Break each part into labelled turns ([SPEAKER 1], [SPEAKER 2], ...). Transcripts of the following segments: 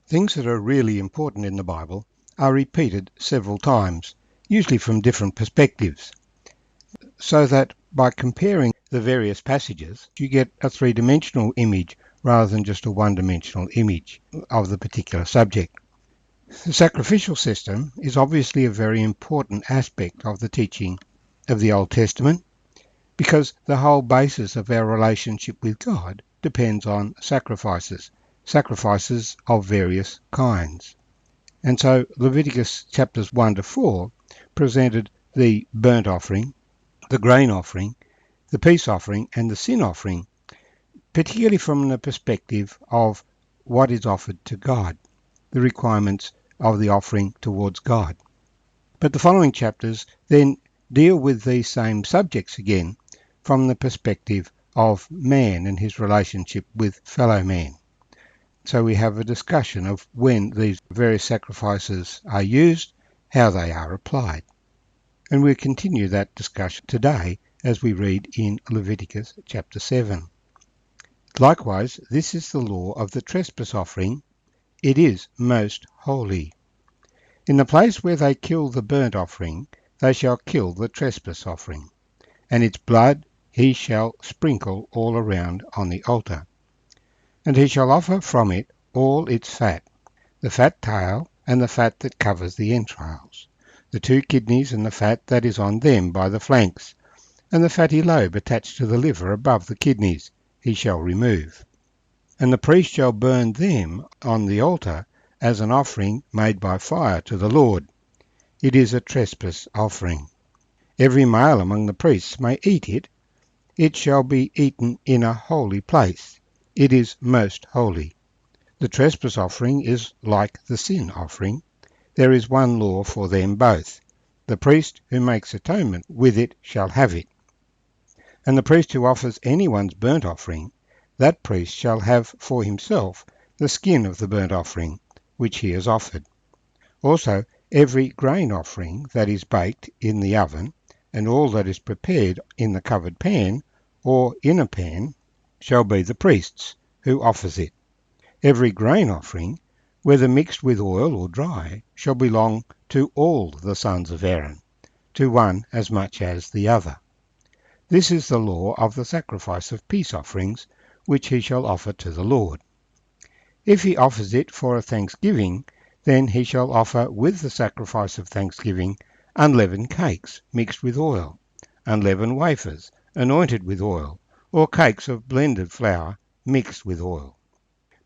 [SPEAKER 1] Things that are really important in the Bible are repeated several times, usually from different perspectives, so that by comparing the various passages, you get a three-dimensional image rather than just a one-dimensional image of the particular subject. The sacrificial system is obviously a very important aspect of the teaching of the Old Testament because the whole basis of our relationship with God depends on sacrifices of various kinds. And so Leviticus chapters 1 to 4 presented the burnt offering, the grain offering, the peace offering, and the sin offering, particularly from the perspective of what is offered to God, the requirements of the offering towards God. But the following chapters then deal with these same subjects again from the perspective of man and his relationship with fellow man. So we have a discussion of when these various sacrifices are used, how they are applied. And we'll continue that discussion today as we read in Leviticus chapter 7. Likewise, this is the law of the trespass offering. It is most holy. In the place where they kill the burnt offering, they shall kill the trespass offering, and its blood he shall sprinkle all around on the altar. And he shall offer from it all its fat, the fat tail and the fat that covers the entrails, the 2 kidneys and the fat that is on them by the flanks, and the fatty lobe attached to the liver above the kidneys he shall remove. And the priest shall burn them on the altar as an offering made by fire to the Lord. It is a trespass offering. Every male among the priests may eat it. It shall be eaten in a holy place. It is most holy. The trespass offering is like the sin offering. There is one law for them both. The priest who makes atonement with it shall have it. And the priest who offers anyone's burnt offering, that priest shall have for himself the skin of the burnt offering which he has offered. Also every grain offering that is baked in the oven, and all that is prepared in the covered pan, or in a pan, shall be the priest's, who offers it. Every grain offering, whether mixed with oil or dry, shall belong to all the sons of Aaron, to one as much as the other. This is the law of the sacrifice of peace offerings, which he shall offer to the Lord. If he offers it for a thanksgiving, then he shall offer with the sacrifice of thanksgiving unleavened cakes mixed with oil, unleavened wafers anointed with oil, or cakes of blended flour mixed with oil.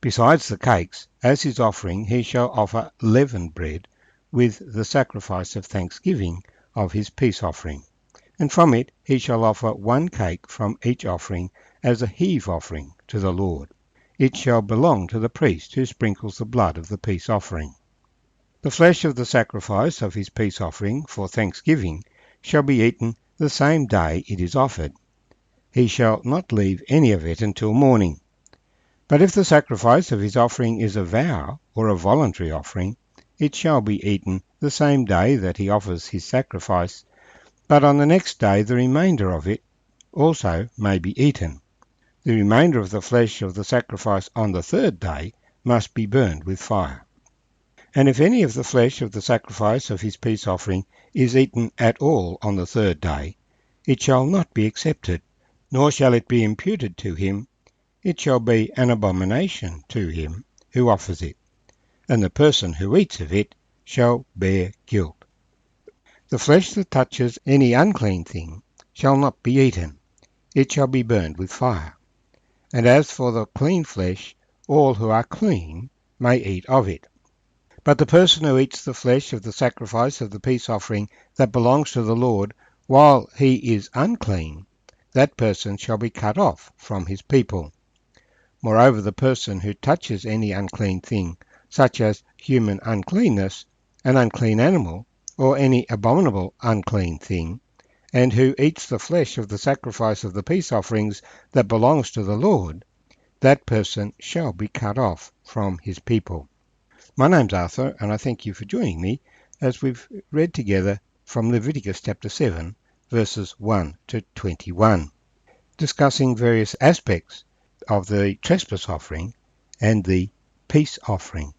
[SPEAKER 1] Besides the cakes, as his offering he shall offer leavened bread with the sacrifice of thanksgiving of his peace offering, and from it he shall offer 1 cake from each offering as a heave offering to the Lord. It shall belong to the priest who sprinkles the blood of the peace offering. The flesh of the sacrifice of his peace offering for thanksgiving shall be eaten the same day it is offered. He shall not leave any of it until morning. But if the sacrifice of his offering is a vow or a voluntary offering, it shall be eaten the same day that he offers his sacrifice, but on the next day the remainder of it also may be eaten. The remainder of the flesh of the sacrifice on the 3rd day must be burned with fire. And if any of the flesh of the sacrifice of his peace offering is eaten at all on the 3rd day, it shall not be accepted, nor shall it be imputed to him. It shall be an abomination to him who offers it, and the person who eats of it shall bear guilt. The flesh that touches any unclean thing shall not be eaten. It shall be burned with fire. And as for the clean flesh, all who are clean may eat of it. But the person who eats the flesh of the sacrifice of the peace offering that belongs to the Lord while he is unclean, that person shall be cut off from his people. Moreover, the person who touches any unclean thing, such as human uncleanness, an unclean animal, or any abominable unclean thing, and who eats the flesh of the sacrifice of the peace offerings that belongs to the Lord, that person shall be cut off from his people. My name's Arthur, and I thank you for joining me as we've read together from Leviticus chapter 7, verses 1 to 21, discussing various aspects of the trespass offering and the peace offering.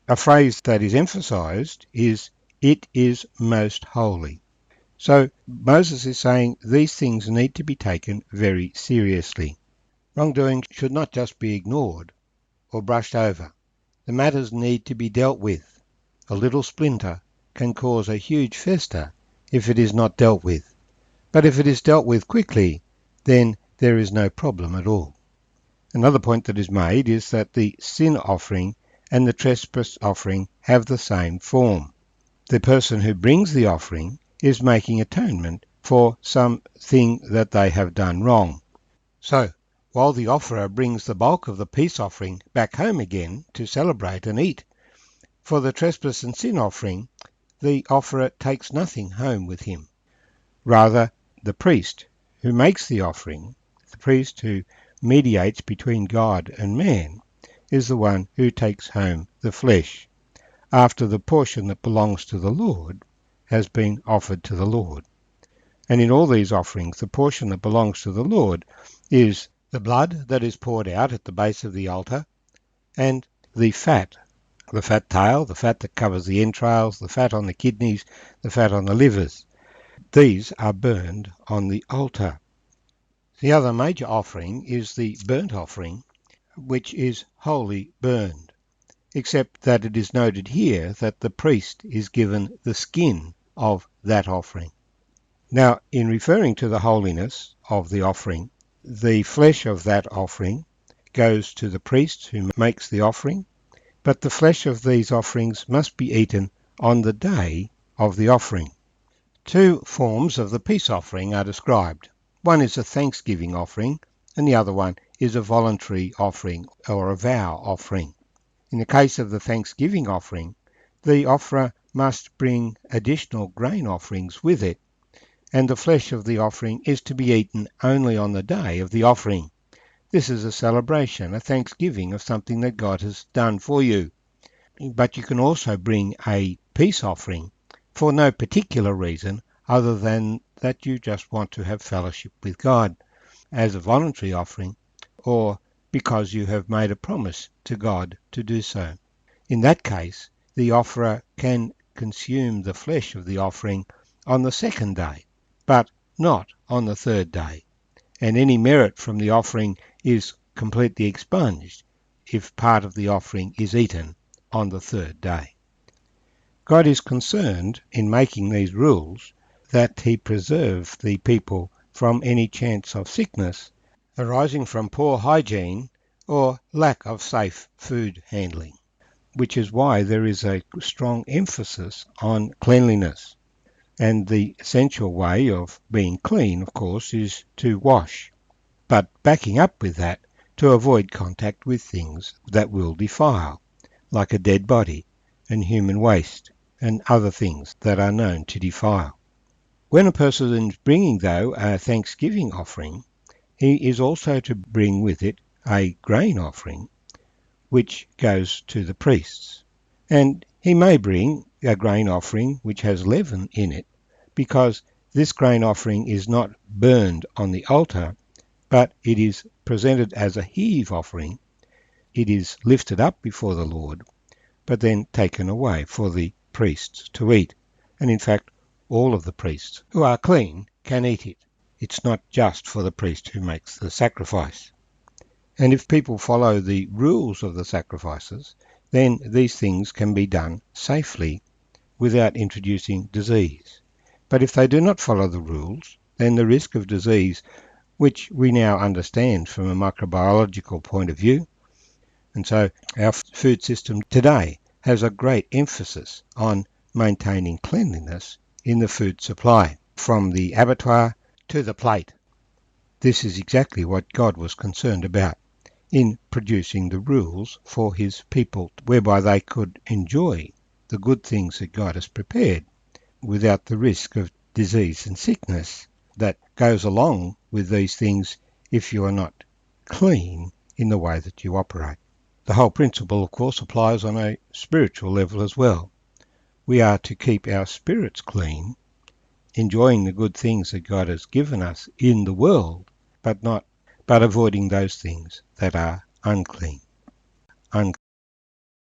[SPEAKER 1] A phrase that is emphasized is, "It is most holy." So Moses is saying these things need to be taken very seriously. Wrongdoing should not just be ignored or brushed over. The matters need to be dealt with. A little splinter can cause a huge festa if it is not dealt with. But if it is dealt with quickly, then there is no problem at all. Another point that is made is that the sin offering and the trespass offering have the same form. The person who brings the offering is making atonement for something that they have done wrong. So, while the offerer brings the bulk of the peace offering back home again to celebrate and eat, for the trespass and sin offering, the offerer takes nothing home with him. Rather, the priest who makes the offering, the priest who mediates between God and man, is the one who takes home the flesh, after the portion that belongs to the Lord has been offered to the Lord. And in all these offerings, the portion that belongs to the Lord is the blood that is poured out at the base of the altar, and the fat tail, the fat that covers the entrails, the fat on the kidneys, the fat on the livers. These are burned on the altar. The other major offering is the burnt offering, which is wholly burned, except that it is noted here that the priest is given the skin of that offering. Now, in referring to the holiness of the offering, the flesh of that offering goes to the priest who makes the offering, but the flesh of these offerings must be eaten on the day of the offering. Two forms of the peace offering are described. One is a thanksgiving offering, and the other one is a voluntary offering or a vow offering. In the case of the thanksgiving offering, the offerer must bring additional grain offerings with it, and the flesh of the offering is to be eaten only on the day of the offering. This is a celebration, a thanksgiving of something that God has done for you. But you can also bring a peace offering for no particular reason other than that you just want to have fellowship with God as a voluntary offering, or because you have made a promise to God to do so. In that case, the offerer can consume the flesh of the offering on the second day, but not on the third day, and any merit from the offering is completely expunged if part of the offering is eaten on the third day. God is concerned in making these rules that he preserve the people from any chance of sickness arising from poor hygiene or lack of safe food handling, which is why there is a strong emphasis on cleanliness. And the essential way of being clean, of course, is to wash. But backing up with that, to avoid contact with things that will defile, like a dead body and human waste and other things that are known to defile. When a person is bringing, though, a thanksgiving offering, he is also to bring with it a grain offering, which goes to the priests. And he may bring a grain offering which has leaven in it, because this grain offering is not burned on the altar, but it is presented as a heave offering. It is lifted up before the Lord, but then taken away for the priests to eat. And in fact, all of the priests who are clean can eat it. It's not just for the priest who makes the sacrifice. And if people follow the rules of the sacrifices, then these things can be done safely without introducing disease. But if they do not follow the rules, then the risk of disease, which we now understand from a microbiological point of view, and so our food system today has a great emphasis on maintaining cleanliness in the food supply, from the abattoir to the plate. This is exactly what God was concerned about in producing the rules for his people, whereby they could enjoy the good things that God has prepared without the risk of disease and sickness that goes along with these things if you are not clean in the way that you operate. The whole principle, of course, applies on a spiritual level as well. We are to keep our spirits clean, enjoying the good things that God has given us in the world, but avoiding those things that are unclean.